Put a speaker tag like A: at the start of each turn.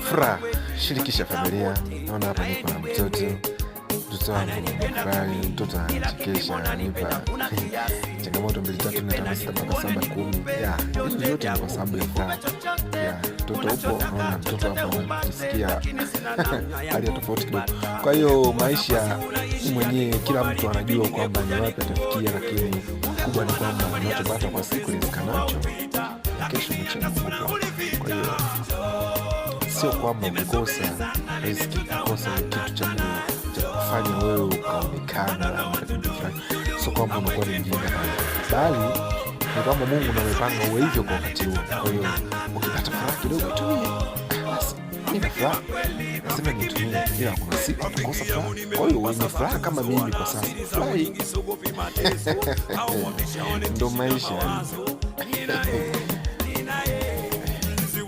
A: furaha, shirikisha familia. Naona hapa nipo na mtoto wangu mbali, mtoto anachekesha, ananipa changamoto 2 3 4 5 6 7 10. Hizo zote ni kwa sababu ya furaha. Mtoto upo, naona mtoto hapo anajisikia hali tofauti kidogo. Kwa hiyo maisha mwenyewe, kila mtu anajua kwamba ni wapi atafikia, lakini kubwa ni kwamba unachopata kwa siku rizika nacho kesho mchana Mungu. Kwa hiyo sio kwamba ukikosa riziki, kukosa kitu cha kufanya wewe ukaonekana, sio kwamba unakuwa ni mjinga, bali ni kwamba Mungu amepanga uwe hivyo kwa wakati huo. Kwa hiyo ukipata furaha kidogo tumie, basi nina furaha nasema nitumie, ila kuna siku utakosa furaha. Kwa hiyo wenye furaha kama mimi kwa sasa, furahi. Ndo maisha.